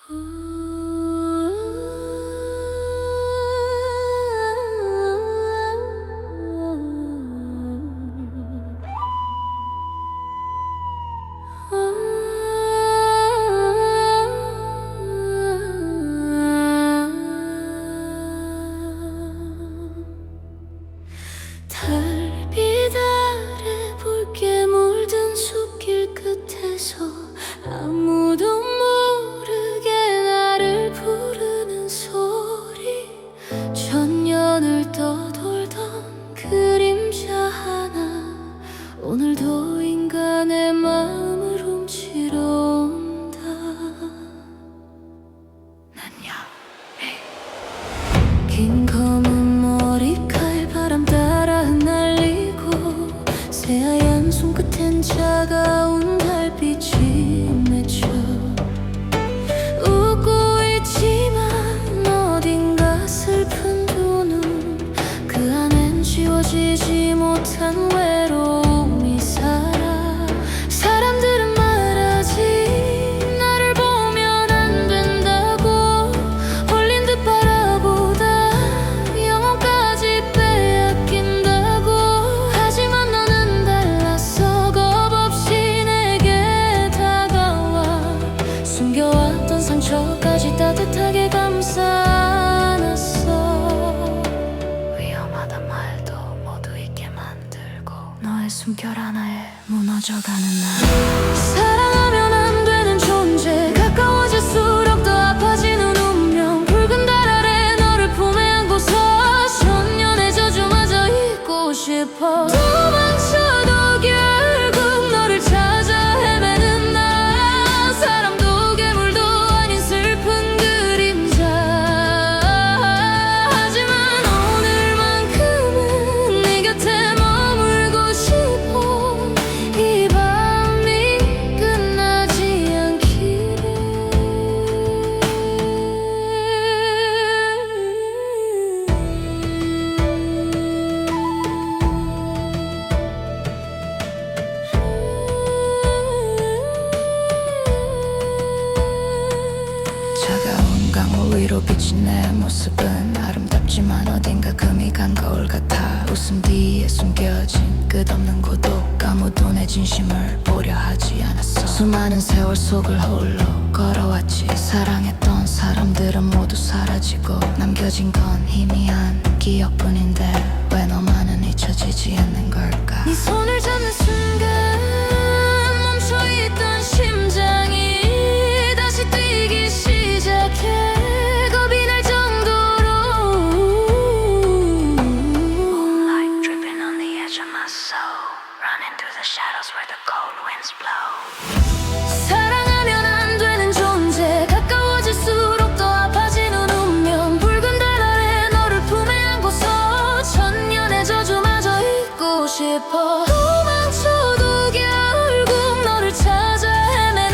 달빛 아래 붉게 물든 숲길 끝에서 아무도 모르게 나를 부르는 소리, 천년을 떠돌던 그림자 하나 오늘도 인간의 마음을 훔치러 온다. 난야 긴 검은 머리칼 바람 따라 흩날리고 새하얀 손끝엔 차가운 달빛이 맺혀 웃고 있지만 어딘가 슬픈 두 눈, 그 안엔 지워지지 못한 외로움이 살아. 사람들은 말하지 나를 보면 안 된다고, 홀린 듯 바라보다 영혼까지 빼앗긴다고. 하지만 너는 달랐어. 겁없이 내게 다가와 숨겨왔던 상처까지 따뜻하게 감싸 안았어. 위험하단 말도 모두 잊게 만들고 너의 숨결 하나에 무너져가는 날. 사랑하면 안 되는 존재, 가까워질수록 더 아파지는 운명. 붉은 달 아래 너를 품에 안고서 천년의 저주마저 잊고 싶어. 도망쳐도 결국 너를 찾아 헤매는 나. 사람도 괴물도 아닌 슬픈 그림자. 하지만 오늘만큼은 네 곁에 머물고 싶어. 이 밤이 끝나지 않기를. 차가운 강물 위로 비친 내 모습은 아름답지만 어딘가 금이 간 거울 같아. 웃음 뒤에 숨겨진 끝없는 고독, 아무도 내 진심을 보려 하지 않았어. 수많은 세월 속을 홀로 걸어왔지. 사랑했던 사람들은 모두 사라지고 남겨진 건 희미한 기억뿐인데 왜 너만은 잊혀지지 않는 걸까. 네 손을 잡는 순간 멈춰있던 심장이 다시 뛰기 시작해. 겁이 날 정도로 Moonlight dripping on the edge of my soul, running through the shadows where the cold winds blow. 사랑하면 안 되는 존재, 가까워질수록 더 아파지는 운명. 붉은 달 아래 너를 품에 안고서 천년의 저주마저 잊고 싶어. 도망쳐도 결국 너를 찾아 헤매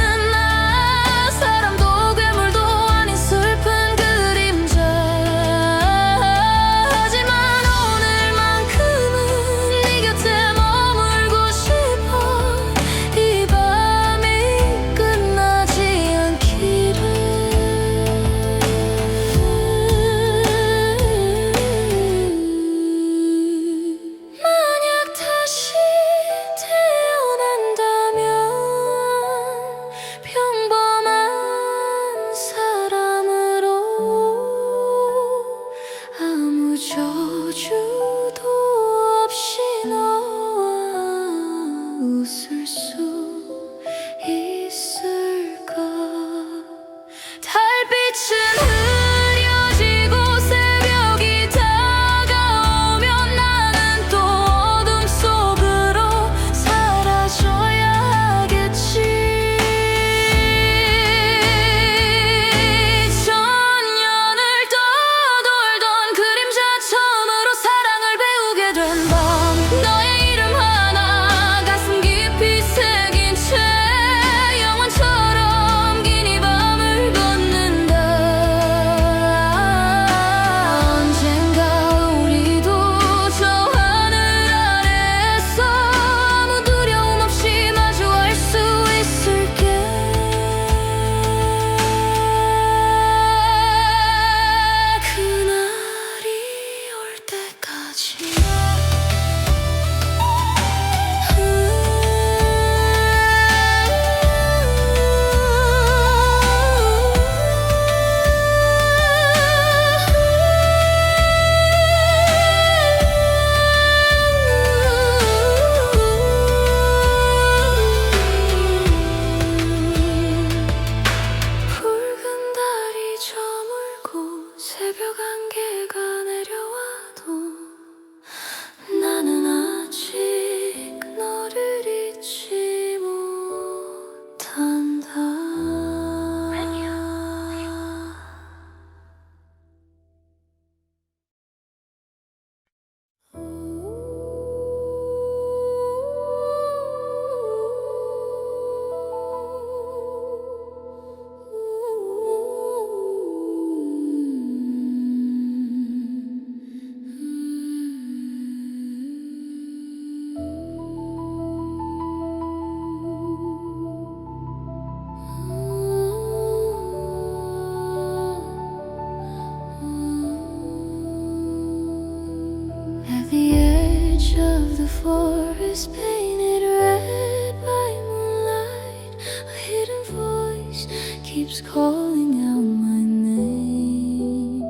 forest painted red by moonlight. A hidden voice keeps calling out my name.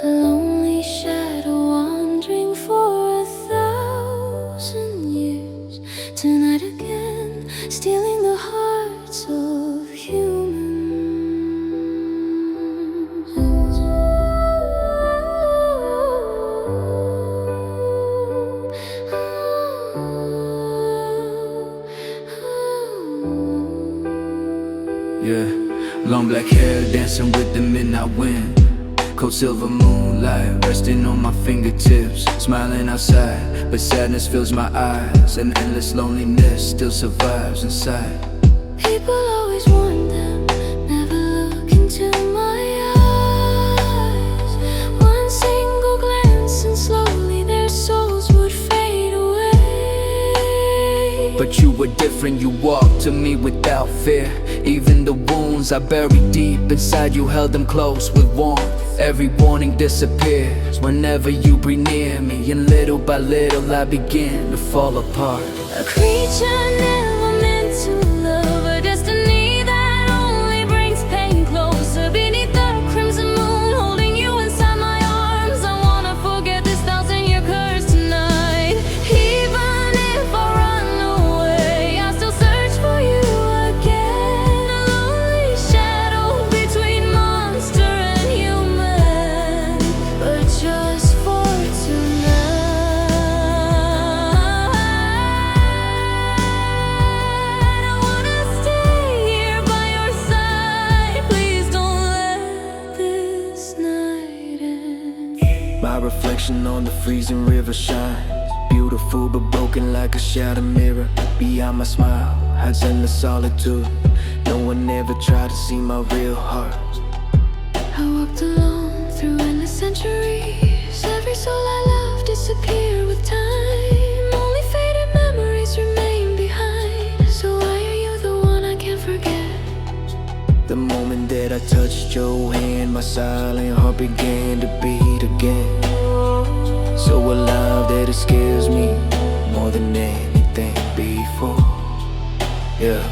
A lonely shadow wandering for 1,000 years. Tonight again, stealing the hearts of humans. Yeah, long black hair dancing with the midnight wind. Cold silver moonlight resting on my fingertips. Smiling outside, but sadness fills my eyes. And endless loneliness still survives inside. People always warn them, never look into my eyes. One single glance and slowly their souls would fade away. But you were different, you walked to me without fear. Even the wounds I buried deep inside, you held them close with warmth. Every warning disappears whenever you breathe near me. And little by little I begin to fall apart. A creature never meant to love, a destiny that only brings pain closer. Beneath the crimson moon, holding you inside my arms, I wanna forget this 1,000-year curse tonight. Even if I run away, I still search for you again. A lonely shadow between monster and human, but just for tonight. I wanna stay here by your side. Please don't let this night end. My reflection on the freezing river shines, beautiful but broken like a shattered mirror. Behind my smile hides endless solitude. No one ever tried to see my real heart. I walked alone through endless centuries. Every soul I loved disappeared with time. Only faded memories remain behind. So why are you the one I can't forget? The moment that I touched your hand, my silent heart began to beat again. So alive that it scares me more than anything before. Yeah.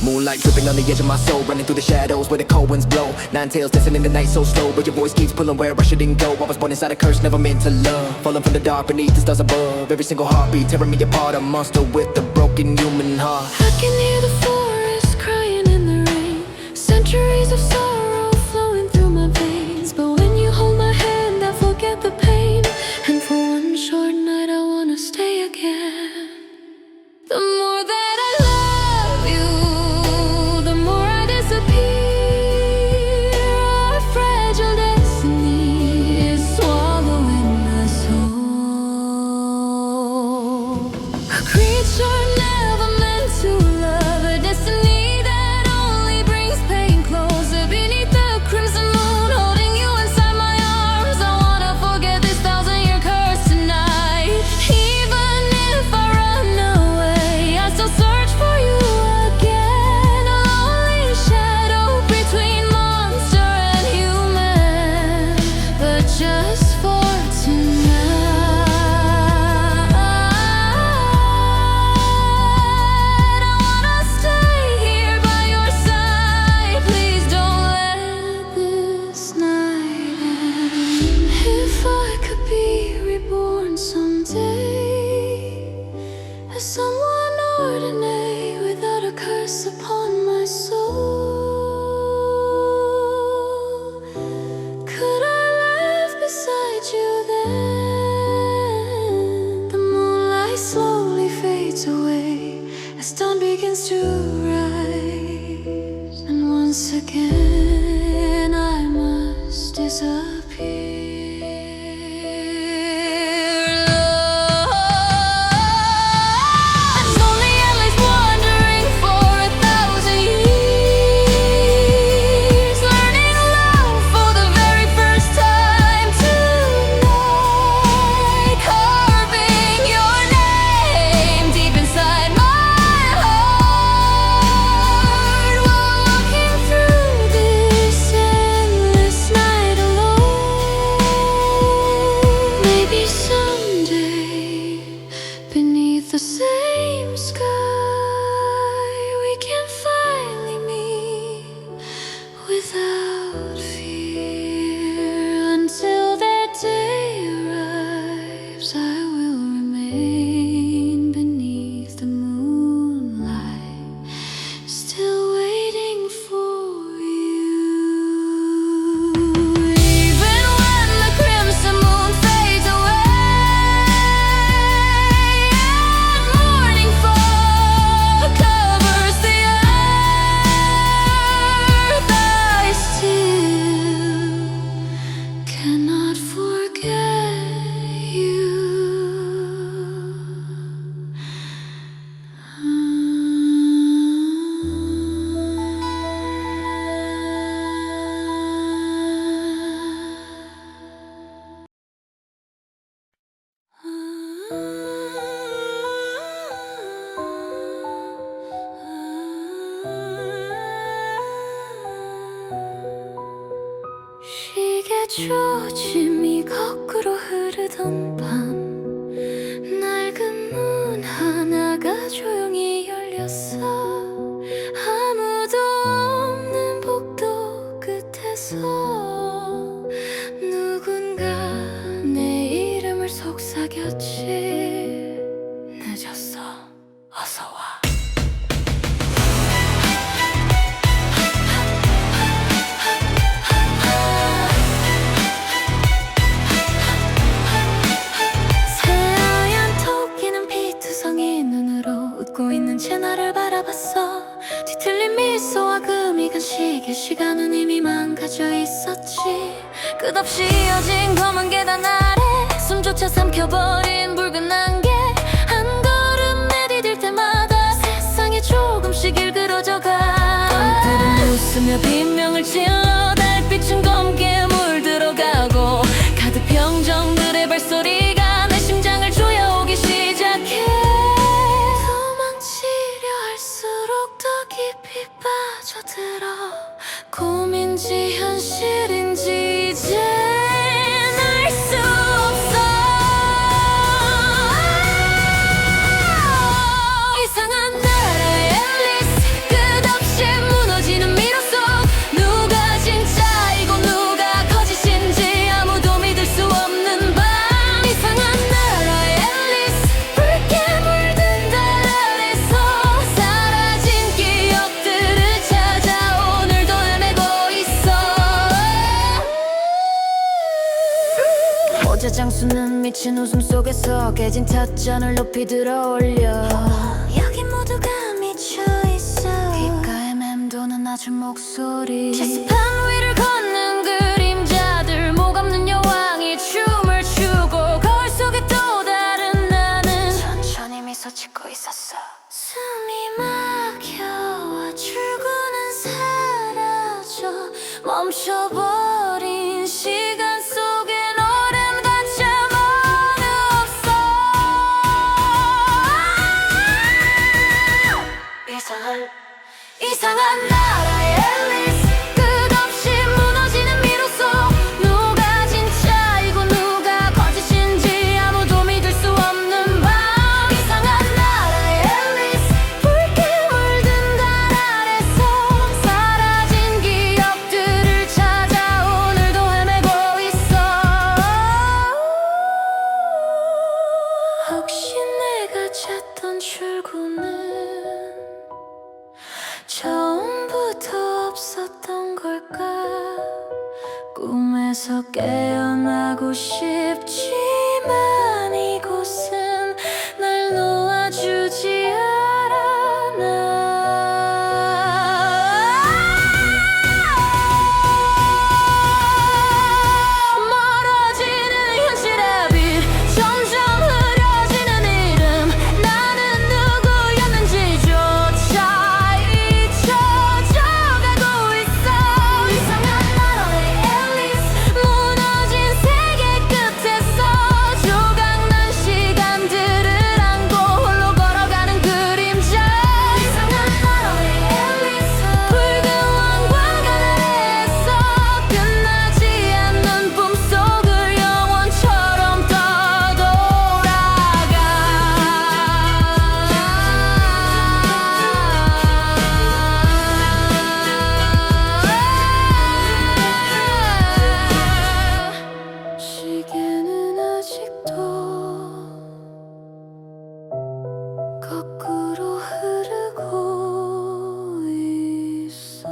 Moonlight dripping on the edge of my soul, running through the shadows where the cold winds blow. Nine tails dancing in the night so slow, but your voice keeps pulling where I shouldn't go. I was born inside a curse, never meant to love. Falling from the dark beneath the stars above. Every single heartbeat tearing me apart, a monster with a broken human heart. I can hear the forest crying in the rain. Centuries of sorrow flowing through my veins. But when you hold my hand, I forget the pain. And for one short night, I wanna stay again. The more that I love you, the more I disappear. Our fragile destiny is swallowing us whole. A creature never meant to love, a 조짐이 거꾸로 흐르던 밤 낡은 문 하나가 조용히 열렸어. 아무도 없는 복도 끝에서 누군가 내 이름을 속삭였지. 늦었어, 어서와. 채 나를 바라봤어. 뒤틀린 미소와 금이 간 시계, 시간은 이미 망가져 있었지. 끝없이 이어진 검은 계단 아래 숨조차 삼켜버린 붉은 안개. 한 걸음 내디딜 때마다 세상이 조금씩 일그러져가. 밤들은 웃으며 빈명을 찔러 달빛은 검게 물들어가고 가득 병정들의 발소리가 내 심장을 조여오기 시작해. 깊이 빠져들어. 꿈인지 현실인지 이제 알 수 없어. 이상한 나라의 앨리스, 끝없이 무너지는 미로 속 누가 진짜이고 누가 거짓인지 아무도 믿을 수 없는 밤. 이상한 나라의 앨리스, 붉게 물든 달 아래서 장수는 미친 웃음 속에서 깨진 찻잔을 높이 들어올려. 여긴 모두가 미쳐있어. 귓가에 맴도는 낮은 목소리. 제스판 위를 걷는 그림자들, 목 없는 여왕이 춤을 추고 거울 속에 또 다른 나는 천천히 미소 짓고 있었어. 숨이 막혀와 출구는 사라져. 멈춰버린 시간 속에 이상한 나라의 앨리스, 끝없이 무너지는 미로 속 누가 진짜이고 누가 거짓인지 아무도 믿을 수 없는 밤. 이상한 나라의 앨리스, 붉게 물든 달 아래서 사라진 기억들을 찾아 오늘도 헤매고 있어. 혹시 내가 찾던 출구는 처음부터 없었던 걸까? 꿈에서 깨어나고 싶지만 이곳은 날 놓아주지 않아. 멀어지는 현실의 빛, 점점 흐려지는 이름. 나는 누구였는지조차 거꾸로 흐르고 있어.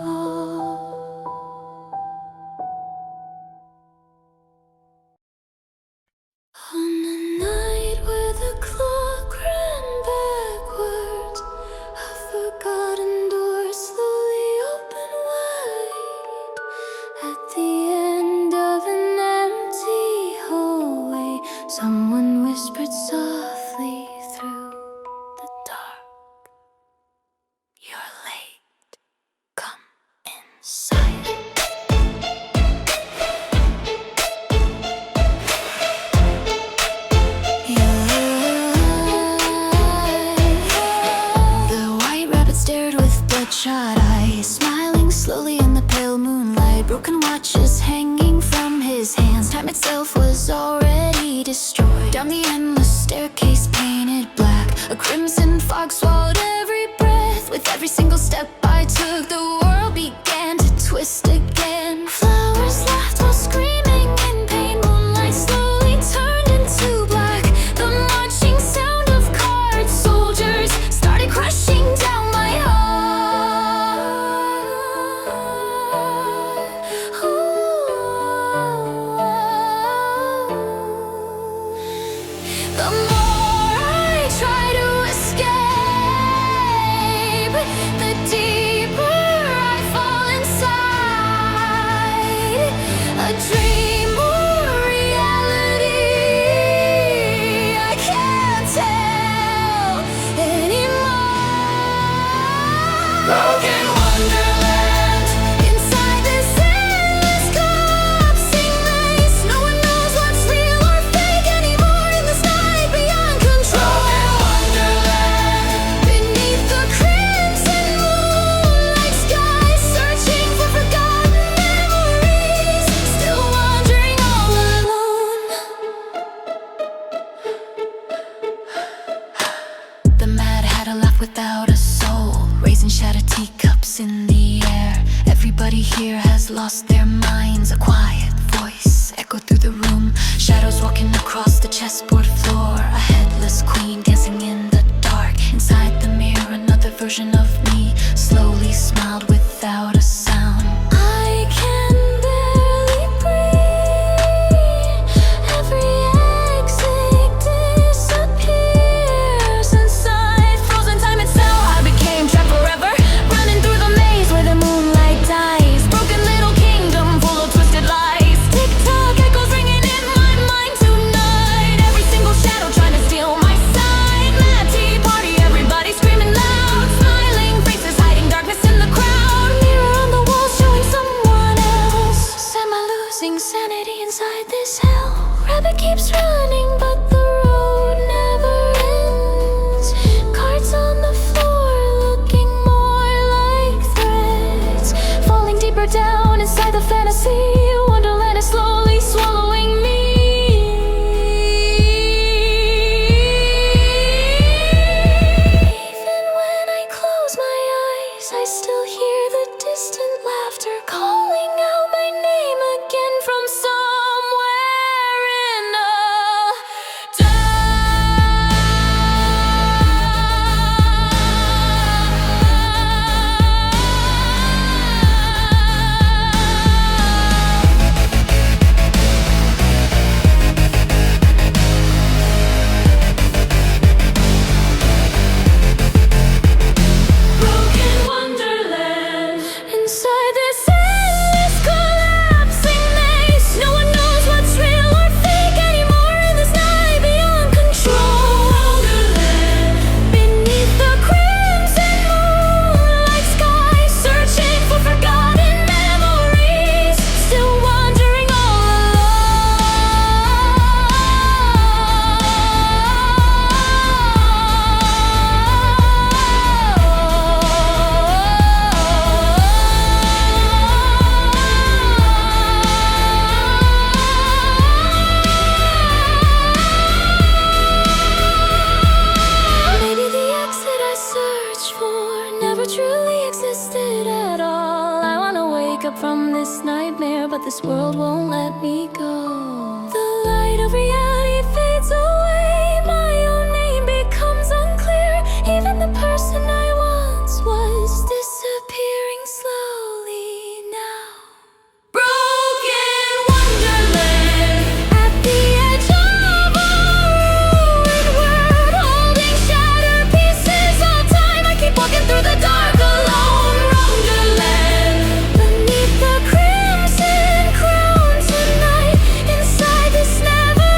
On a night where the clock ran backwards, a forgotten door slowly opened wide. At the end of an empty hallway, someone whispered softly through the dark. You're late. Come inside. The white rabbit stared with bloodshot eyes, smiling slowly in the pale moonlight. Broken watches hanging from his itself was already destroyed. Down the endless staircase painted black, a crimson fog swallowed every breath. With every single step I took, the world began to twist again. Flowers laughed while screaming in pain. Moonlight slowly turned into black. The marching sound of card soldiers started crashing down my heart. The more I try to escape, the deeper I fall inside. A dream or reality, I can't tell anymore. Broken Wonderland, inside this endless collapsing maze. No one knows what's real or fake anymore in this night beyond control. Broken Wonderland, beneath the crimson moonlight sky, searching for forgotten memories, still wandering all alone. The Mad Hatter laughed without a soul, raising shattered teacups in the air. Everybody here has lost their minds. A quiet voice echoed through the room. Shadows walking across the chessboard floor. A headless queen dancing in the dark. Inside the mirror, another version of me slowly smiled without a sound. I can barely breathe. Every exit disappears inside frozen time itself. I became trapped forever, running through the maze where the moonlight dies. Broken little kingdom full of twisted lies. Tick-tock echoes ringing in my mind tonight. Every single shadow trying to steal my sight. Mad tea party, everybody screaming loud. Smiling faces hiding darkness in the crowd. Mirror on the wall showing someone else. Am I losing sanity inside this hell? Rabbit keeps running but the road never ends. Cards on the floor looking more like threads. Falling deeper down inside the fantasy. Wonderland is slowly swallowing me. Even when I close my eyes, I still hear the distant laughter calling out my name again from somewhere in a broken Wonderland, inside this endless collapsing maze. No one knows what's real or fake anymore in this night beyond control. Wonderland, beneath the crimson moonlight sky, searching for forgotten memories, still wandering all Maybe the exit I searched for never truly existed at all. I wanna wake up from this nightmare, but this world won't let me go. The light of reality fades away. My own name becomes unclear. Even the person I once was disappearing slowly now. Broken Wonderland, at the edge of a ruined world, holding shattered pieces of time. I keep walking through the dark alone. Wonderland, beneath the crimson crown tonight, inside this never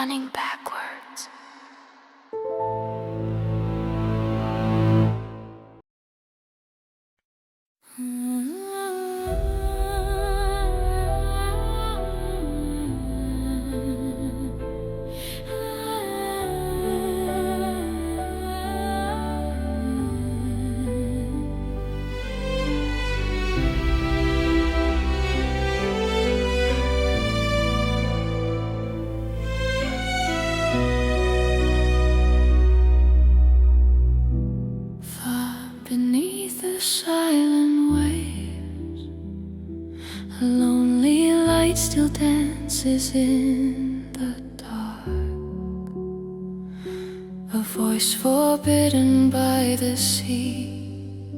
running backwards. Beneath the silent waves, a lonely light still dances in the dark. A voice forbidden by the sea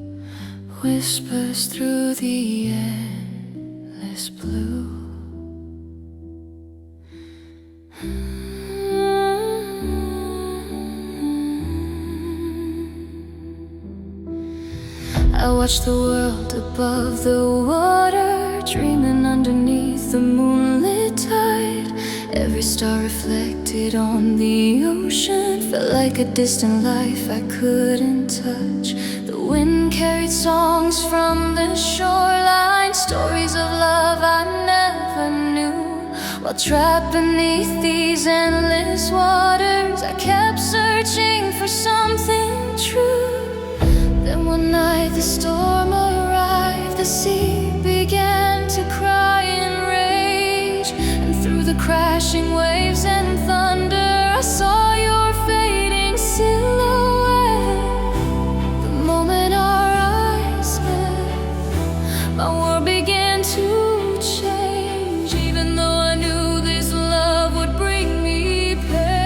whispers through the endless blue. I watch the world above the water, dreaming underneath the moonlit tide. Every star reflected on the ocean felt like a distant life I couldn't touch. The wind carried songs from the shoreline, stories of love I never knew. While trapped beneath these endless waters, I kept searching for something true. Then one night the storm arrived, the sea began to cry in rage, and through the crashing waves and thunder I saw your fading silhouette. The moment our eyes met, my world began to change, even though I knew this love would bring me pain.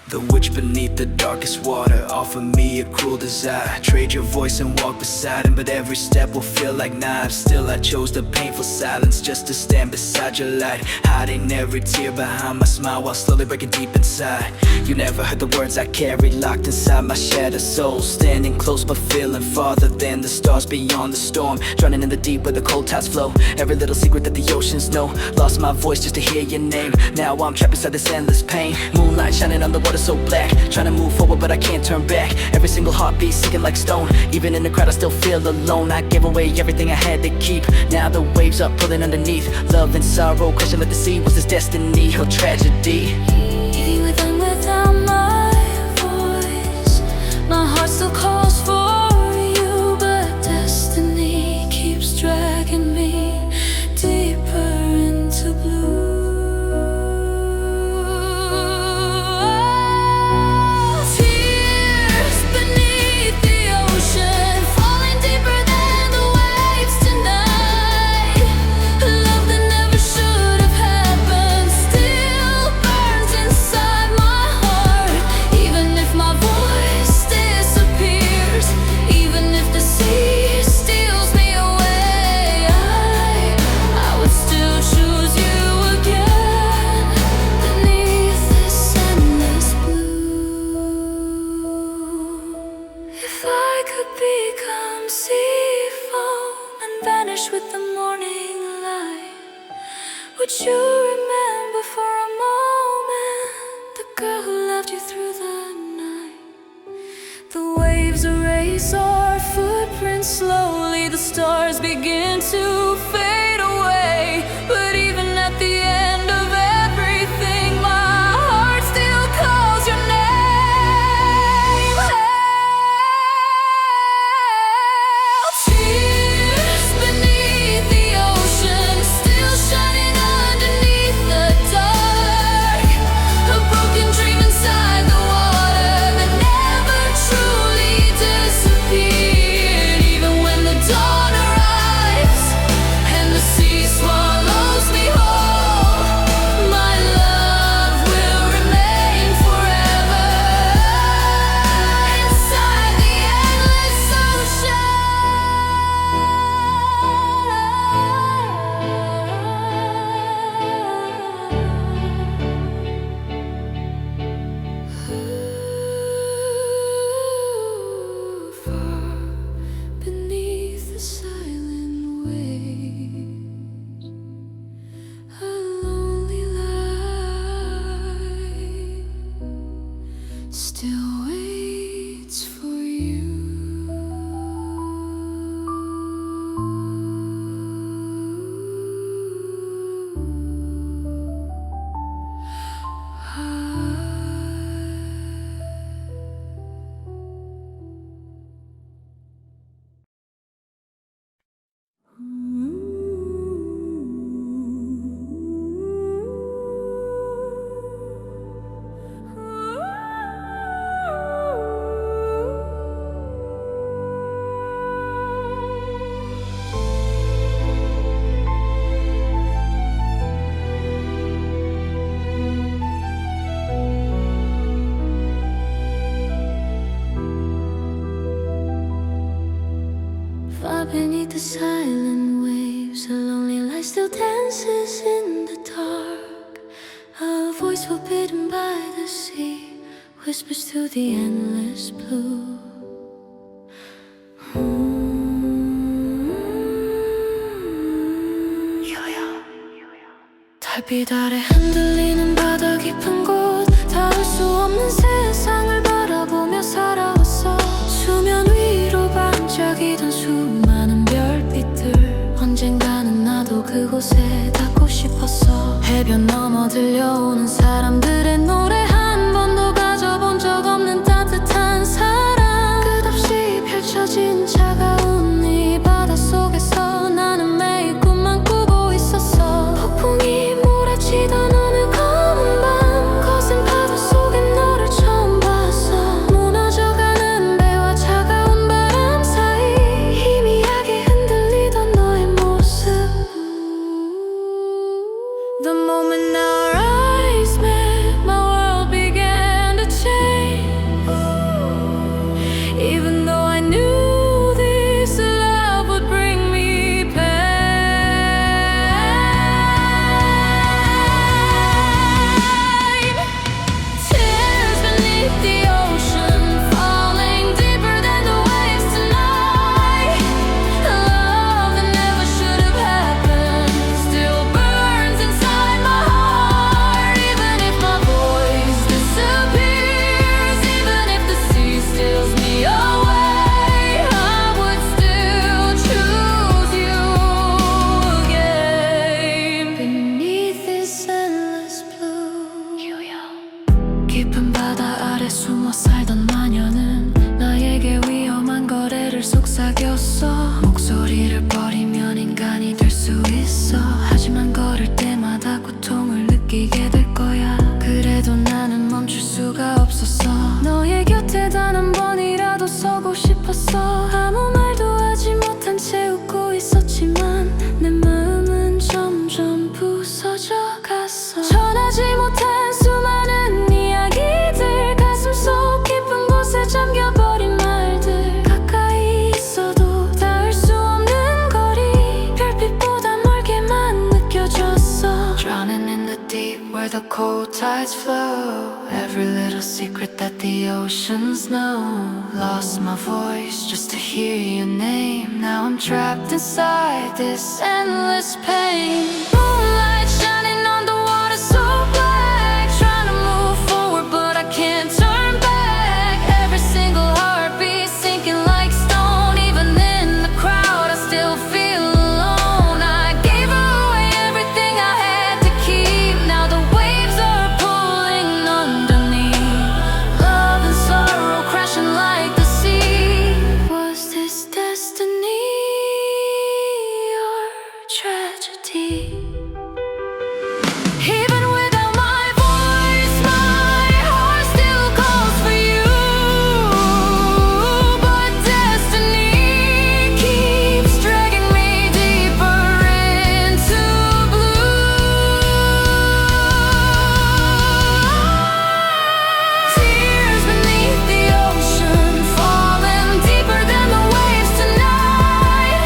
The witch beneath the darkest water offered me a cruel desire. Trade your voice and walk beside him, but every step will feel like knives. Still I chose the painful silence just to stand beside your light, hiding every tear behind my smile while slowly breaking deep inside. You never heard the words I carried locked inside my shattered soul, standing close but feeling farther than the stars beyond the storm, drowning in the deep where the cold tides flow. Every little secret that the oceans know, lost my voice just to hear your name. Now I'm trapped inside this endless pain. Moonlight shining on the water so black, trying to move forward but I can't turn back. Every single heartbeat sinking like stone, even in the crowd I still feel alone. I gave away everything I had to keep, now the waves are pulling underneath. Love and sorrow crashing like the sea, was this destiny or tragedy? Even with and without my voice, my heart still calls for you, but destiny keeps dragging me deeper into blue. With the morning light, would you remember for a moment the girl who loved you through the night? The waves erase our footprints slowly, the stars begin to fade away, but even at the end of everything, my heart still calls your name. Tears beneath the ocean still shine. beneath the silent waves. A lonely light still dances in the dark. A voice forbidden by the sea whispers through the endless blue. 달빛 아래 흔들리는 바다 깊은 곳, 닿을 수 없는 세상을 바라보며 살아왔어. 수면 위로 반짝이던 수많은 별빛들, 언젠가는 나도 그곳에 닿고 싶었어. 해변 넘어 들려오는 사람들의 노래, 한 번도 가져본 적 없는 따뜻한 사랑. 끝없이 펼쳐진 차가운 이 바닷속에서 나는 매일 꿈만 꾸고 있었어. 폭풍이 몰아치던 어느 검은 밤, 거센 파도 속에 너를 처음 봤어. 무너져가는 배와 차가운 바람 사이 희미하게 흔들리던 너의 모습. The moment our eyes met, my world began to change. Even though I knew this love would bring me pain. Tears beneath the ocean, falling deeper than the waves tonight. Love that never should have happened still burns inside my heart. Even if my voice disappears, even if the sea steals me away, I would still choose you again. Beneath this endless blue. 깊은 바다 아래 숨어 살던 마녀는 나에게 위험한 거래를 속삭였어. 목소리를 버리면 인간이 될 수 있어. 하지만 걸을 때마다 고통을 느끼게 될 거야. 그래도 나는 멈출 수가 없었어. 너의 곁에 단 한 번이라도 서고 싶었어. 아무 말도 하지 못한 채 웃고 있었지만 내 마음은 점점 부서져 갔어. 전하지 못한 수많은 이야기들, 가슴 속 깊은 곳에 잠겨버린 말들. 가까이 있어도 닿을 수 없는 거리, 별빛보다 멀게만 느껴졌어. Drowning in the deep where the cold tides flow. Every little secret that the oceans know. Lost my voice just to hear your name. Now I'm trapped inside this endless pain. Moonlight shining on the water so black, trying to move forward but I can't turn back. Every single heartbeat sinking like stone. Even in the crowd I still feel alone. I gave away everything I had to keep. Now the waves are pulling underneath. Love and sorrow crashing like the sea. Was this destiny or tragedy? Even without my voice, my heart still calls for you. But destiny keeps dragging me deeper into blue. Tears beneath the ocean, falling deeper than the waves tonight.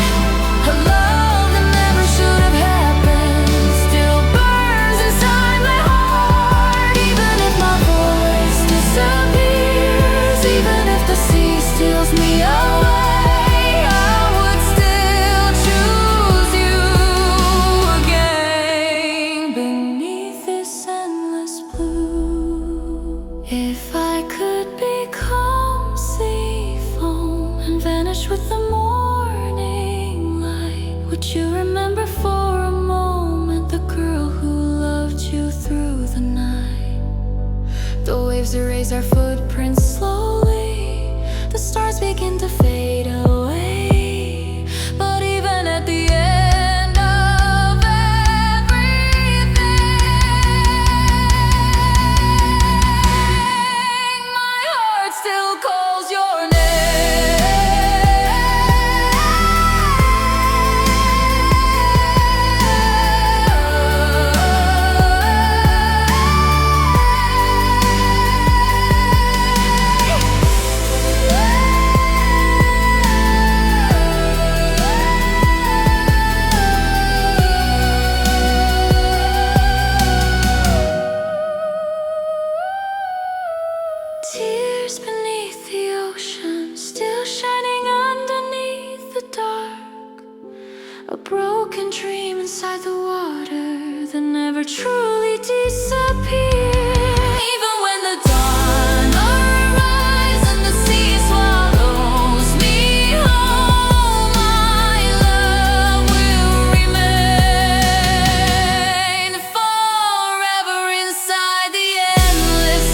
A love that never should have happened still burns inside my heart. Even if my voice disappears, even if the sea steals me away, I would still choose you again. Beneath this endless blue, if I could become sea foam and vanish with the morning light, would you remember for a moment the girl who loved you through the night? The waves erase our footprints slowly, the stars begin to fade away. But even at the end of everything, my heart still calls your name. inside the water that never truly disappear. Even when the dawn arrives and the sea swallows me whole, my love will remain forever inside the endless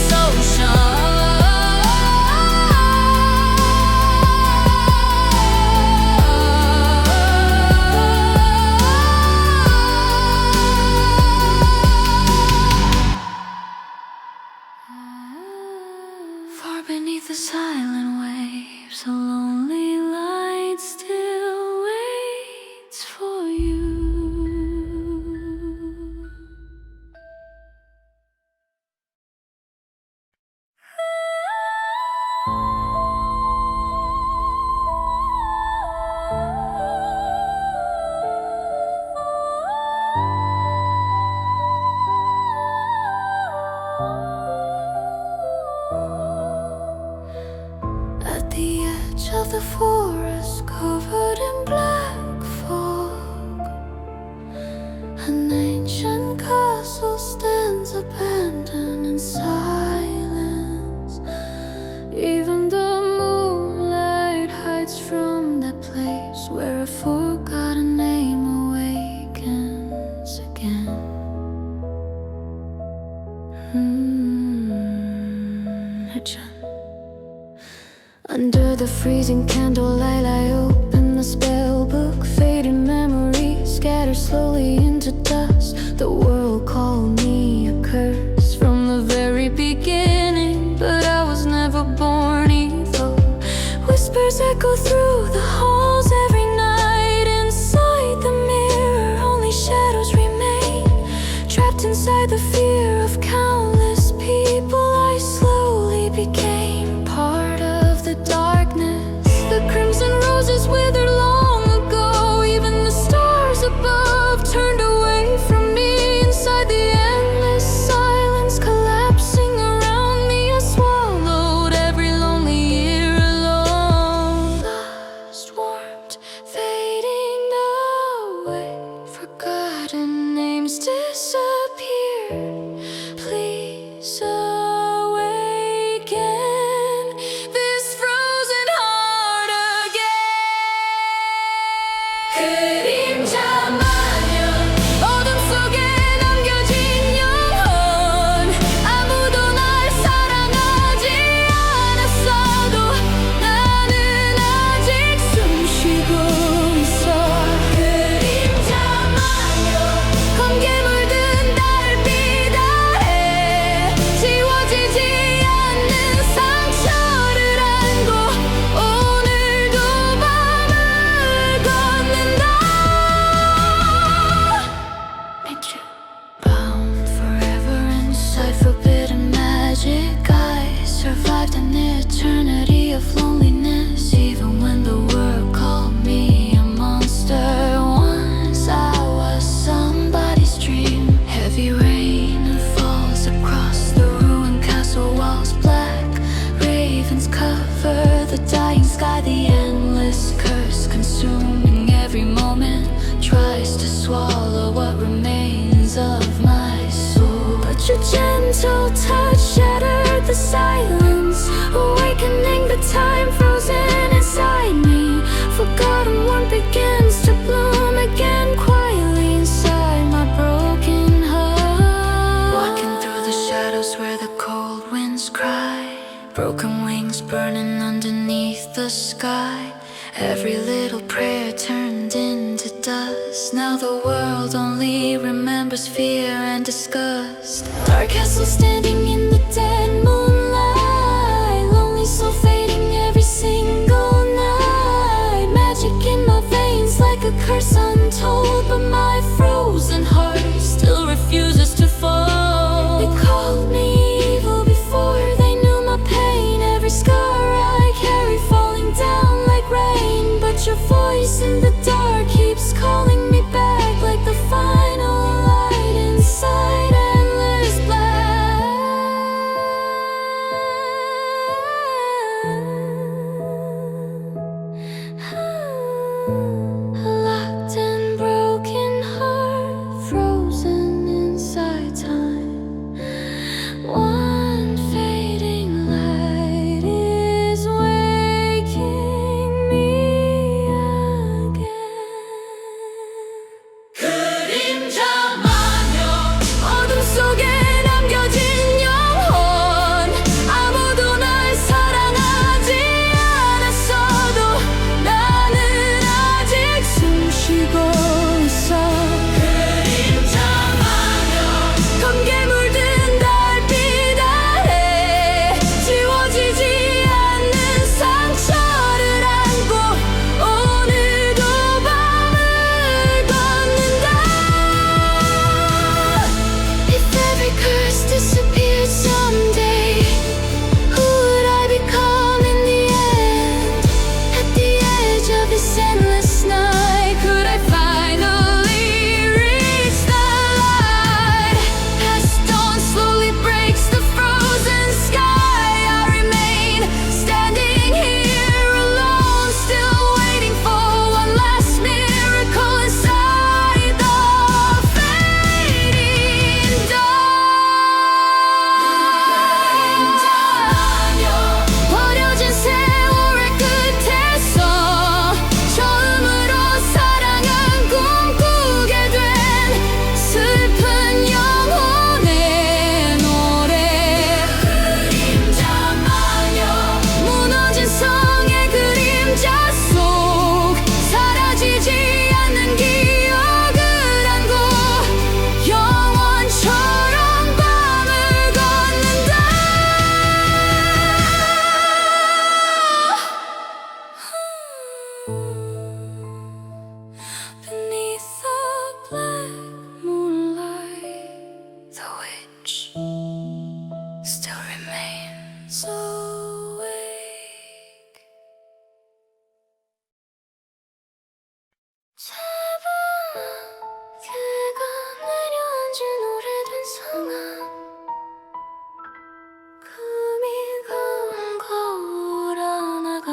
far beneath the silent waves, a lonely light still waits for you. At the edge of the forest covered in black fog, an ancient castle stands abandoned in silence. Even the moonlight hides from that place where a forgotten name awakens again. Under the freezing candlelight, I open the spell book. Faded memories scatter slowly into dust. The world called me a curse from the very beginning, but I was never born evil. Whispers echo through the halls every night. Inside the mirror, only shadows remain. Trapped inside the fear of countless people, I slowly became part of the darkness. The crimson roses withered long ago. Even the stars above turned away from me. Inside the endless silence collapsing around me, I swallowed every lonely year alone. Lost warmth fading away, forgotten names disappear. Please awaken this frozen heart again. 그림자 마냥 어둠 속에 남겨진 영혼, 아무도 날 사랑하지 않았어도 나는 아직 숨쉬고 있어. 그림자 마냥 검게 물든 달빛 아래 지워지지 않는 상처를 안고 오늘도 밤을 걷는다. Nature bound forever inside forbidden magic. I survived an eternity of loneliness, even when the world called me a monster. Once I was somebody's dream. Heavy rain falls across the ruined castle walls. Black ravens cover the dying sky. The endless curse consuming every moment tries to swallow what remains of my soul. But your gentle touch shattered the silence, awakening the time frozen inside me. Forgotten one begins to bloom again quietly inside my broken heart. Walking through the shadows where the cold winds cry, broken wings burning underneath the sky. Every little prayer turned into dust. Now the world only remembers fear and disgust. Dark castle standing in the dead moonlight, lonely soul fading every single night. Magic in my veins like a curse untold, but my frozen heart still refuses to fall. They called me evil before they knew my pain. Every scar I carry falling down like rain, but your voice in the dark keeps calling me back like the final light inside endless black. A locked and broken heart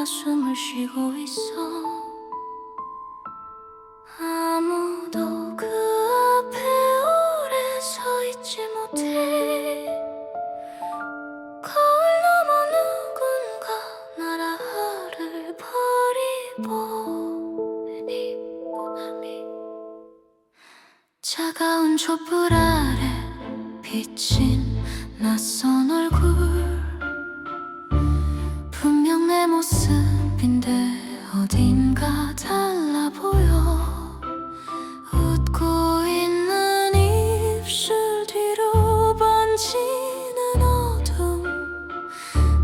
내가 숨을 쉬고 있어. 아무도 그 앞에 오래 서 있지 못해. 거울 넘어 누군가 나라를 버리고 차가운 촛불 아래 비친 낯선 얼굴. 분명 내 모습인데 어딘가 달라 보여. 웃고 있는 입술 뒤로 번지는 어둠.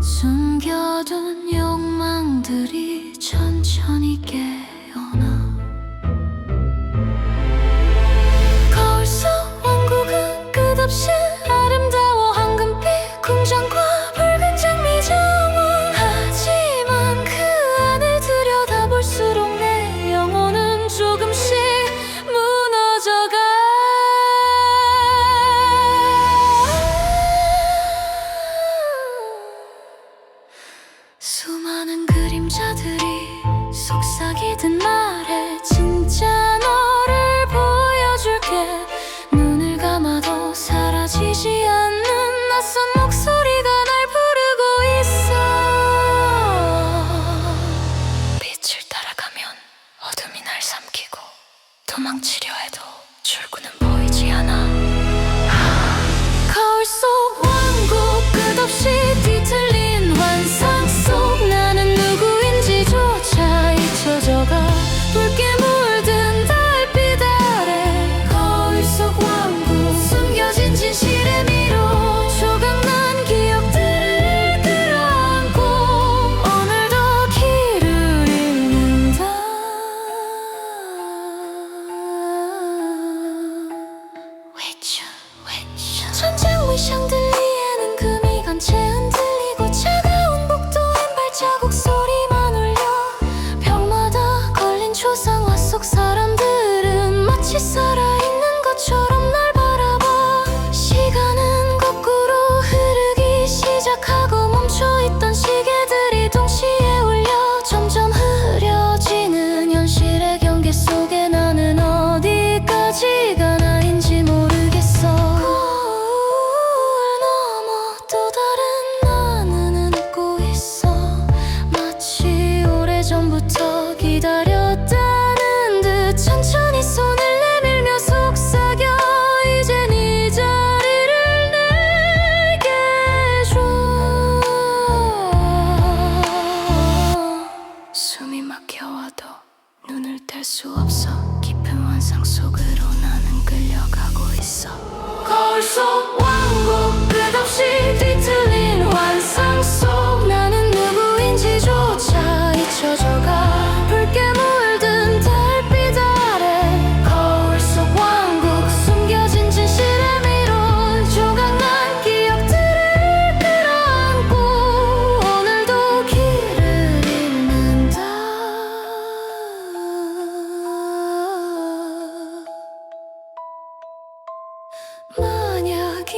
숨겨둔 욕망들이 천천히 깨어나. 거울 속 왕국은 끝없이 아름다워. 황금빛 궁전과 붉은 장미 정원. 하지만 그 안을 들여다볼수록 내 영혼은 조금씩 무너져가. 수많은 그림자들이 속삭이듯 말해. 진짜 너를 보여줄게. 눈을 감아도 사라지지 않는 낯선 목소리가 날 부르고 있어. 빛을 따라가면 어둠이 날 삼키고, 도망치려 해도 출구는 보이지 않아. 거울 속 왕국 끝없이 뒤틀린 환상 속 나는 누구인지조차 잊혀져가. 붉게 물든 달빛 아래 거울 속 왕국. 숨겨진 진실의 미로 조각난 기억들을 끌어안고 오늘도 길을 잃는다. 외쳐 천장 문 샹들리에는 금이 간 채 흔들리고 차가운 복도엔 발자국 소리만 울려. 벽마다 걸린 초상화 속 사람들은 마치 살아있는 것처럼 날 바라봐. 시간은 거꾸로 흐르기 시작하고 멈춰있던 시계들이 동시에 울려. 점점 흐려지는 현실의 경계 속에 나는 어디까지가 나인지 모르겠어. 거울 넘어 또 다른 나는 웃고 있어. 마치 오래전부터 기다렸다는 듯 천천히 손을 내밀며 속삭여. 이젠 이 자리를 내게 줘. 숨이 막혀와도 눈을 뗄 수 없어. 깊은 환상 속으로 나는 끌려가고 있어. 거울 속 왕국 끝없이 뒤틀린 환상 속 나는 누구인지조차 잊혀져가. 붉게 물든 달빛 아래 거울 속 왕국. 숨겨진 진실의 미로 조각난 기억들을 끌어안고 오늘도 길을 잃는다. 만약 이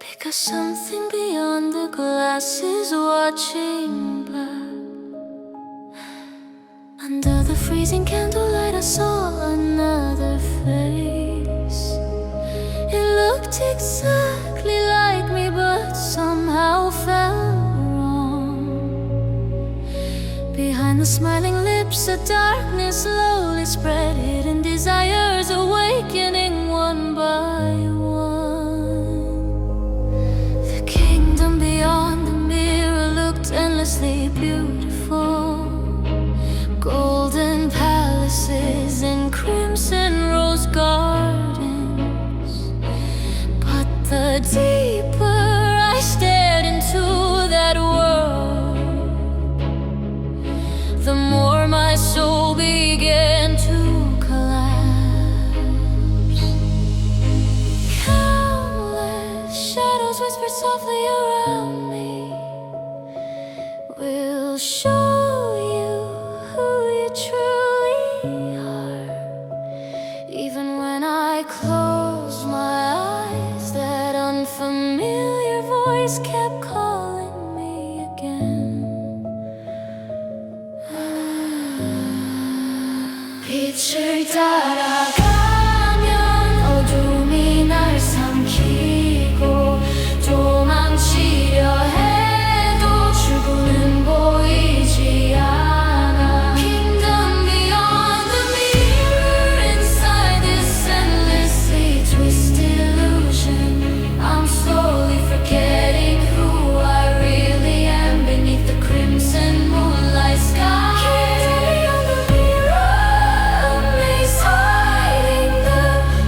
Because something beyond the glass is watching back. Under the freezing candlelight I saw another face. It looked exactly like me but somehow felt wrong. Behind the smiling lips a darkness slowly spread, hidden desires awakening one by one. The kingdom beyond the mirror looked endlessly beautiful. Golden palaces and crimson rose gardens. But the deeper I stared into that world, the more my soul began to collapse. Countless shadows whispered softly around me. We'll show you who you truly are. Even when I closed my eyes, that unfamiliar voice kept calling me again. 빛을 따라가면 어둠이 날 삼키고, 도망치려 해도 출구는 보이지 않아. Kingdom beyond the mirror, inside this endlessly twisted illusion, I'm slowly forgetting who I really am beneath the crimson moonlight sky. Kingdom beyond the mirror, a maze hiding the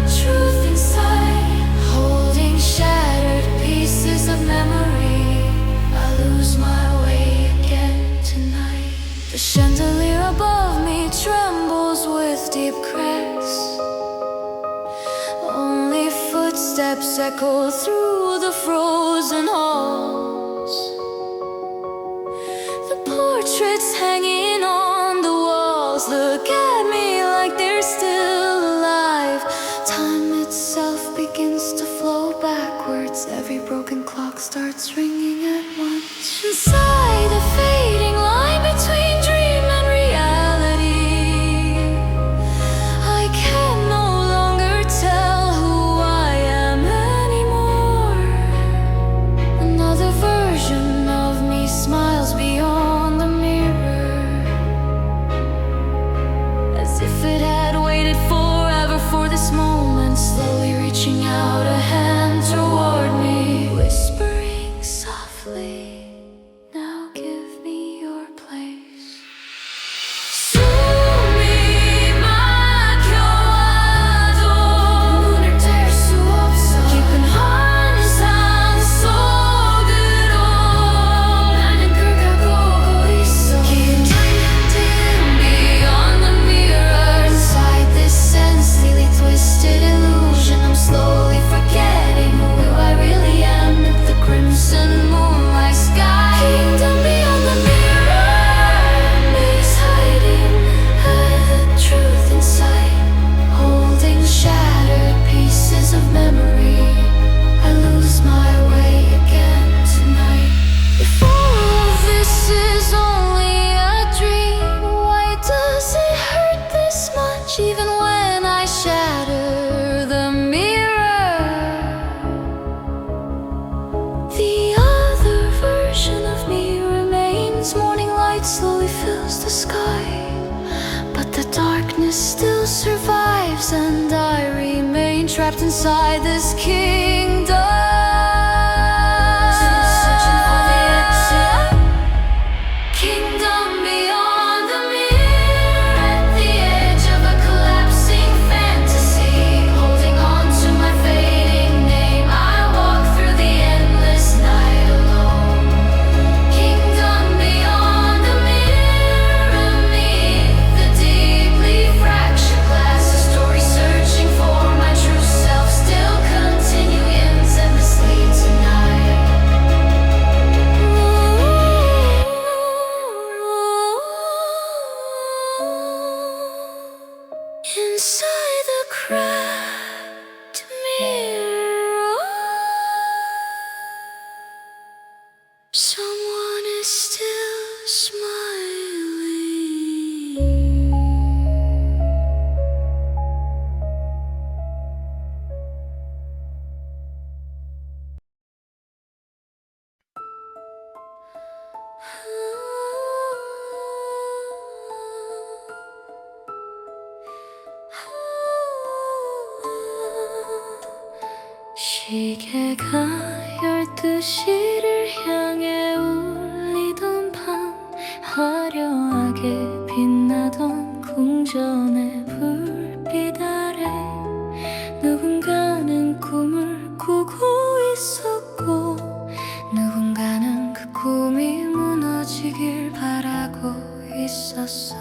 truth inside, holding shattered pieces of memory. I lose my way again tonight. The chandelier above me trembles with deep cracks. Only footsteps echo through the frozen halls. The portraits hanging on the walls look at me like they're still alive. Time itself begins to flow backwards. Every broken clock starts ringing at once. Inside the fading line between dream and reality, I can no longer tell who I am anymore. Another version of me smiles beyond the mirror, as if it had waited forever for this moment, slowly reaching out a hand toward me, whispering softly, now give me your place. 숨이 막혀와도 눈을 뗄 수 없어. 깊은 환상 속으로 나는 걸 가고 오고 있어. Kingdom beyond the mirror, inside this endlessly twisted illusion, I'm slowly forgetting who I really am beneath the crimson moonlight sky. Kingdom beyond the mirror, maze hiding the truth inside, holding shattered pieces of memory. I lose my way again tonight. If all of this is only a dream, why does it hurt this much even when I shatter the mirror? The other version of me remains. Morning light slowly fills the sky, but the darkness still survives, and I remain trapped inside this kingdom. Searching for the exit. Kingdom beyond the mirror, at the edge of a collapsing fantasy, holding on to my fading name, I walk through the endless night alone. Kingdom beyond the mirror, beneath the deeply fractured glass, a story searching for my true self, still continuing Someone is still smiling. 시계가 12시를 향해 울리던 밤, 화려하게 빛나던 궁전의 불빛 아래 누군가는 꿈을 꾸고 있었고, 누군가는 그 꿈이 무너지길 바라고 있었어.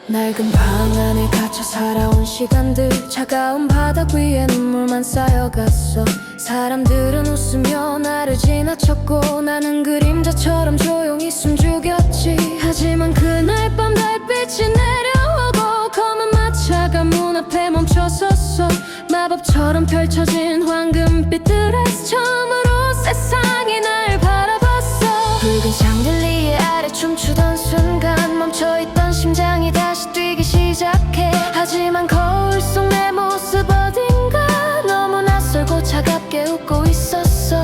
낡은 방 안에 갇혀 살아온 시간들, 차가운 바닥 위에 눈물만 쌓여갔어. 사람들은 웃으며 나를 지나쳤고, 나는 그림자처럼 조용히 숨죽였지. 하지만 그날 밤 달빛이 내려오고 검은 마차가 문 앞에 멈춰섰어. 마법처럼 펼쳐진 황금빛들에서 처음으로 세상이 날 바라봤어. 붉은 샹들리에 아래 춤추던 순간, 멈춰있던 심장이 다시 뛰기 시작해. 하지만 거울 속 내 모습 어딘가 너무 낯설고 차갑게 웃고 있었어.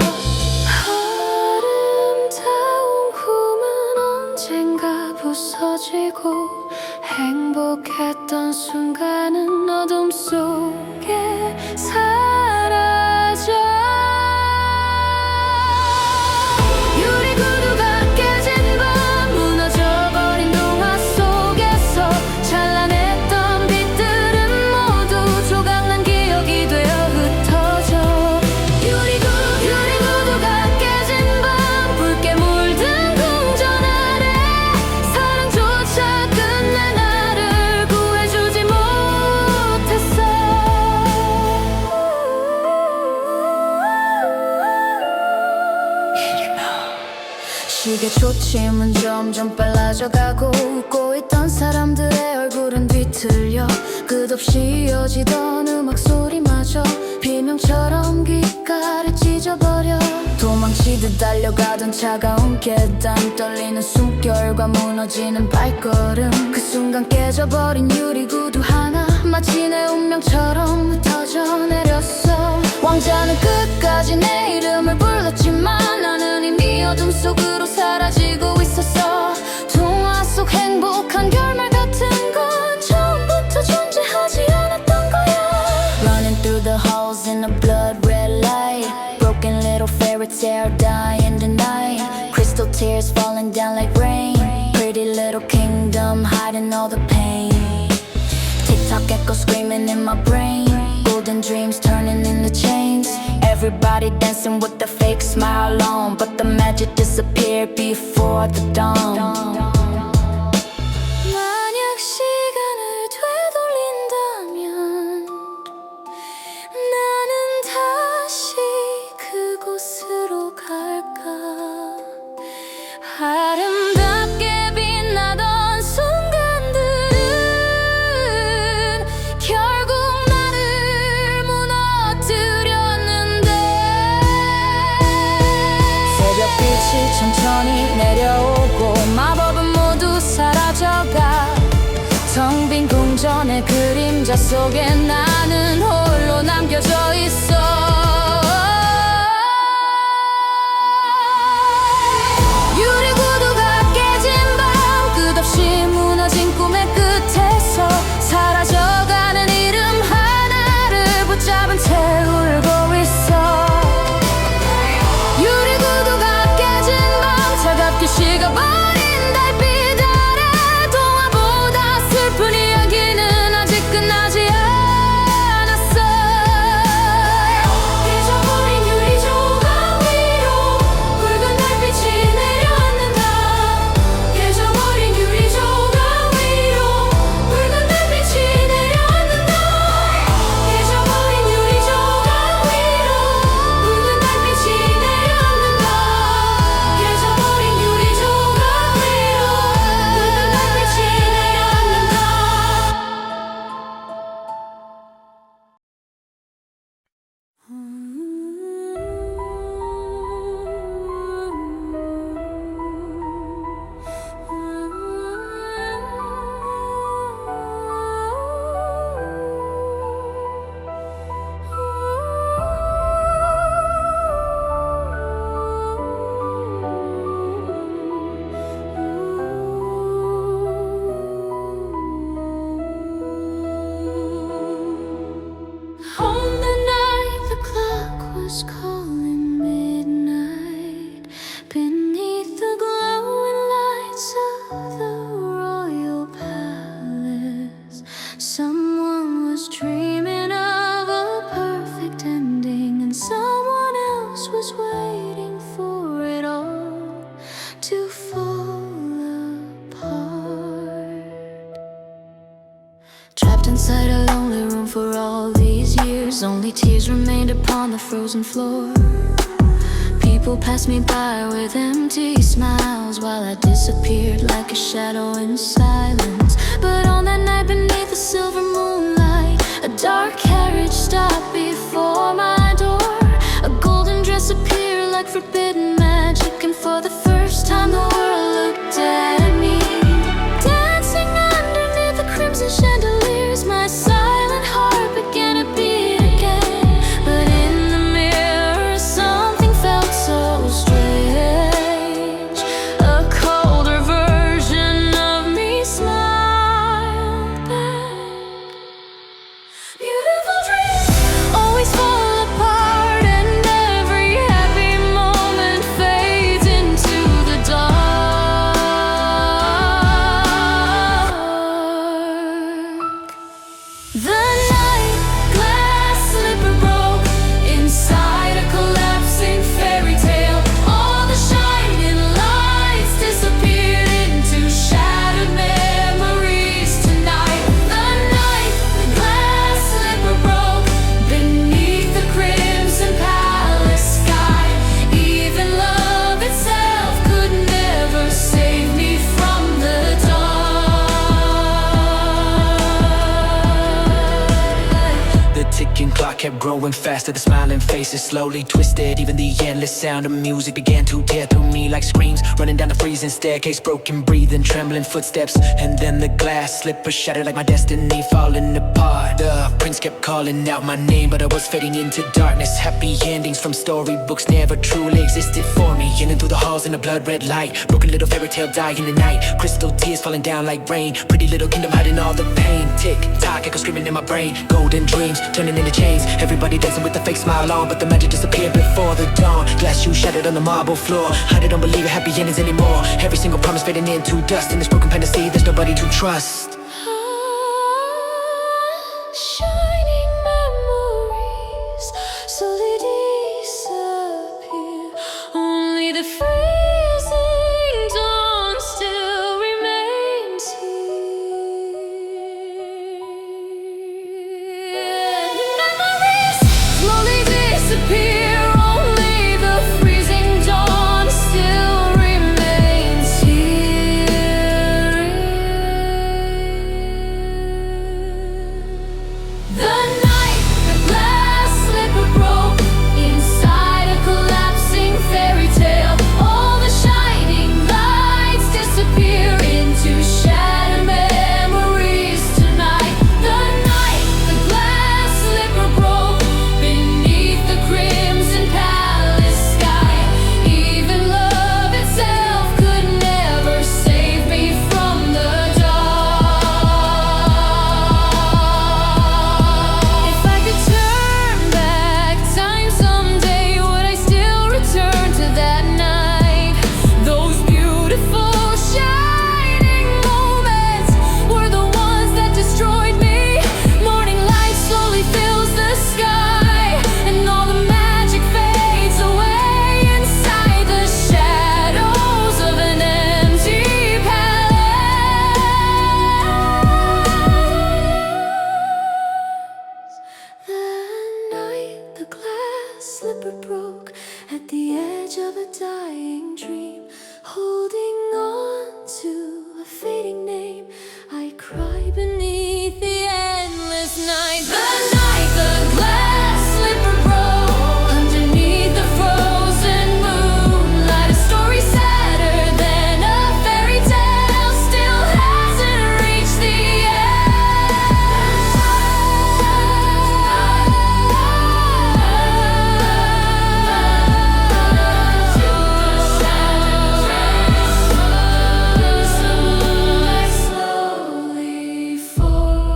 아름다운 꿈은 언젠가 부서지고, 행복했던 순간은 어둠 속에 사라져. 유리구두가 깨진 밤, 무너져버린 동화 속에서 찬란했던 빛들은 모두 조각난 기억이 되어 흩어져. 유리구두가 깨진 밤, 붉게 물든 궁전 아래 사랑조차 끝내 나를 구해주지 못했어. 시계 초침은 점점 빨라져가고, 웃고 있던 사람들의 얼굴은 뒤틀려. 끝없이 이어지던 음악 소리마저 비명처럼 귓가를 찢어버려. 도망치듯 달려가던 차가운 계단, 떨리는 숨결과 무너지는 발걸음. 그 순간 깨져버린 유리구두 하나, 마치 내 운명처럼 흩어져 내렸어. 왕자는 끝까지 내 이름을 불렀지만, 나는 이미 어둠 속으로 사라지고 있었어. 동화 속 행복한 결말 같은 건 처음부터 존재하지 않았던 거야. Running through the halls in a blood red light, broken little fairytale die in the night. Crystal tears falling down like rain, pretty little kingdom hiding all the pain. Tick-tock echo screaming in my brain, golden dreams turning into chains. Everybody dancing with the fake smile on, but the magic disappeared before the dawn. 만약 시간을 되돌린다면 나는 다시 그곳으로 갈까? 아름답게 빛나던 순간들은 결국 나를 무너뜨렸는데. 새벽빛이 천천히 내려오고, 마법은 모두 사라져가. 텅 빈 궁전의 그림자 속에 나는 홀로 남겨져 있어. 유리구두가 깨진 밤, 끝없이 무너진 꿈의 끝에서 사라져가는 이름 하나를 붙잡은 채 울고 있어. 유리구두가 깨진 밤, 차갑게 식어버린 달빛 아래 동화보다 슬픈 이야기는 아직 끝나지 않았어. was waiting for it all to fall apart. Trapped inside a lonely room for all these years, only tears remained upon the frozen floor. People passed me by with empty smiles while I disappeared like a shadow in silence. But on that night beneath the silver moonlight, a dark carriage stopped before my door. A golden dress appeared like forbidden magic, and for the first time the world looked at me. Dancing underneath the crimson chandeliers, my silent heart began to beat again. But in the mirror something felt so strange. A colder version of me smiled back. Beautiful dreams always fall apart, and every happy moment fades into the dark. The night glass slipper broke inside a collapsing fairy tale. All the shining lights disappeared into shattered memories tonight. The night the glass slipper broke beneath the crimson palace sky. Even love itself could never save me from the dark. The ticking clock kept growing faster, the smiling faces slowly twisted. Even the endless sound of music began to tear through me like screams, running down the freezing staircase, broken breathing, trembling footsteps. And then the glass slipper shattered like my destiny falling apart. The prince kept calling out my name, but I was fading into darkness. Happy endings from storybooks never truly existed for me. In and through the halls in a blood red light, broken little fairy tale dying in the night, crystal tears falling down like rain, pretty little kingdom hiding all the pain. Tick tock, echo screaming in my brain, golden dreams turning into chains. Everybody dancing with a fake smile on, but the magic disappeared before the dawn. Glass shoes shattered on the marble floor, I don't believe in happy endings anymore. Every single promise fading into dust, in this broken fantasy there's nobody to trust. Shining memories slowly disappear. Only the freezing dawn still remains here. Memories slowly disappear. Only the freezing dawn still remains here. The night the glass slipper broke inside a collapsing fairy tale. All the shining lights disappear into shattered memories tonight. The night the glass slipper broke beneath the crimson palace sky. Even love itself could never save me from the dark. If I could turn back time someday, would I still return to that night? Those beautiful shining moments were the ones that destroyed me. Morning light slowly fills the sky, and all the magic fades away inside the shadows of an empty palace. The night the glass slipper broke at the edge of a dying dream, holding on to a fading name, I cry beneath the endless night. The night the glass slipper broke underneath the frozen moonlight. A story sadder than a fairy tale still hasn't reached the slowly falls.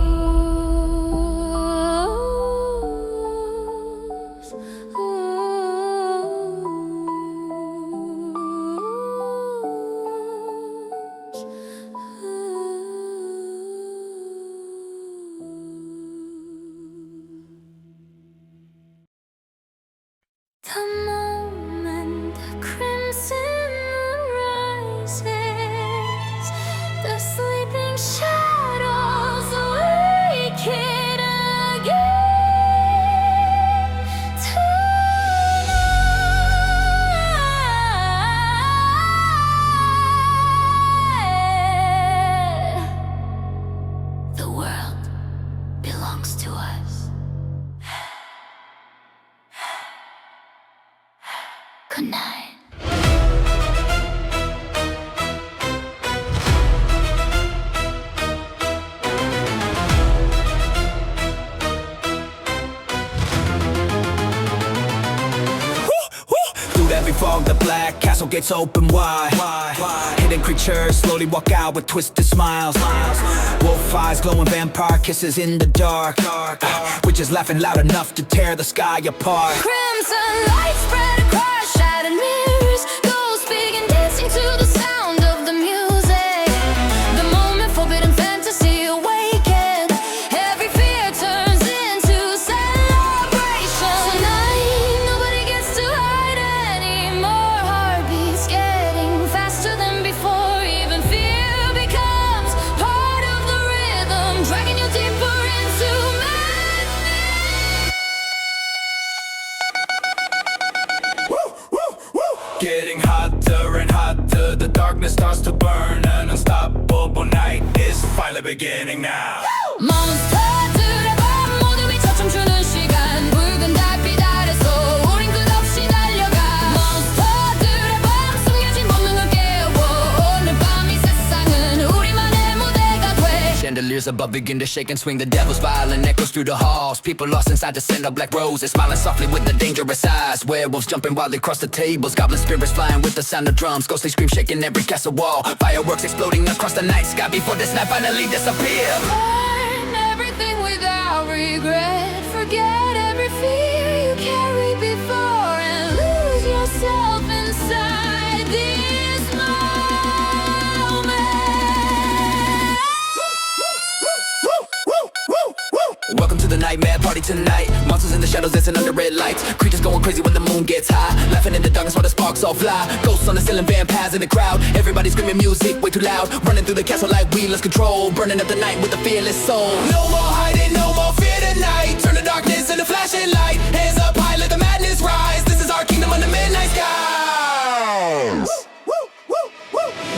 The Good night. Every fog, the black castle gates open wide. Hidden creatures slowly walk out with twisted smiles. Wolf eyes, glowing vampire kisses in the dark. Witches laughing loud enough to tear the sky apart. Crimson lights spread across shattered mirrors. Ghosts begin dancing to the sound of the music. The moment forbidden fantasy awakened. Every fear turns into celebration. Tonight, nobody gets to hide anymore. Heartbeats getting faster than before. Even fear becomes part of the rhythm, dragging you deeper into madness. Getting hotter and hotter, the darkness starts to burn. An unstoppable night is finally beginning now. 몬스터들의 밤 모두 미쳐 춤추는 시간. 붉은 달빛 아래서 우린 끝없이 달려가. 몬스터들의 밤 숨겨진 본능을 깨워. 오늘 밤 이 세상은 우리만의 무대가 돼. Chandeliers above begin to shake and swing. The devil's violin echoes through the halls. People lost inside the scent of black roses, smiling softly with the dangerous eyes. Werewolves jumping wildly across the tables. Goblin spirits flying with the sound of drums. Ghostly screams shaking every castle wall. Fireworks exploding across the night sky before this night finally disappears. Burn everything without regret. Forget every fear you carried before and lose yourself inside this moment. Welcome to the nightmare party tonight. Monsters in the shadows dancing under red lights. Creatures going crazy when the moon gets high. Laughing in the darkness while the sparks all fly. Ghosts on the ceiling, vampires in the crowd. Everybody screaming music way too loud. Running through the castle like we lost control. Burning up the night with a fearless soul. No more hiding, no more fear tonight. Turn the darkness into flashing light. Hands up high, let the madness rise. This is our kingdom under midnight skies.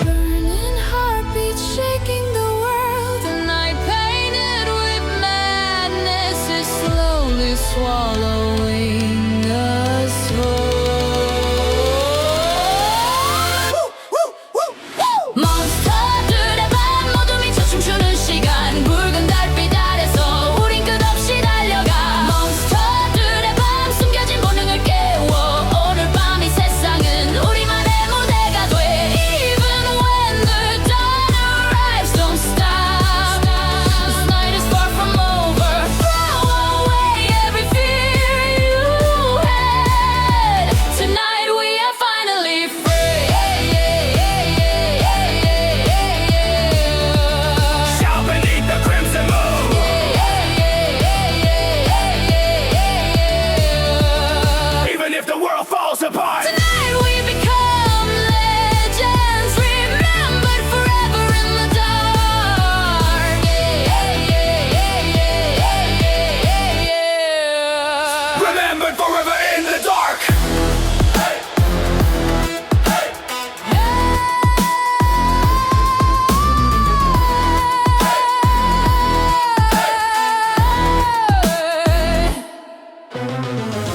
Burning heartbeats shaking the world. The night painted with madness is slowly swallowing us whole. 몬스터들의 밤 모두 미쳐 춤추는 시간. 붉은 달빛 아래서 우린 끝없이 달려가. 몬스터들의 밤 숨겨진 본능을 깨워. 오늘 밤 이 세상은 우리만의 무대가 돼. Even when the dawn arrives, don't stop. This night is far from over. Throw away every fear you had. Tonight we are finally free. Shout beneath the crimson moon. Even if the world falls apart. Tonight we become legends, remembered forever in the dark. Remembered forever in the dark.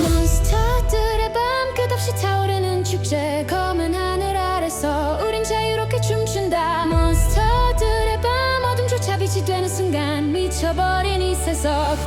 몬스터들의 밤 끝없이 타오르는 축제. 검은 하늘 아래서 우린 자유롭게 춤춘다. 몬스터들의 밤 어둠조차 빛이 되는 순간 미쳐버린 이 세상.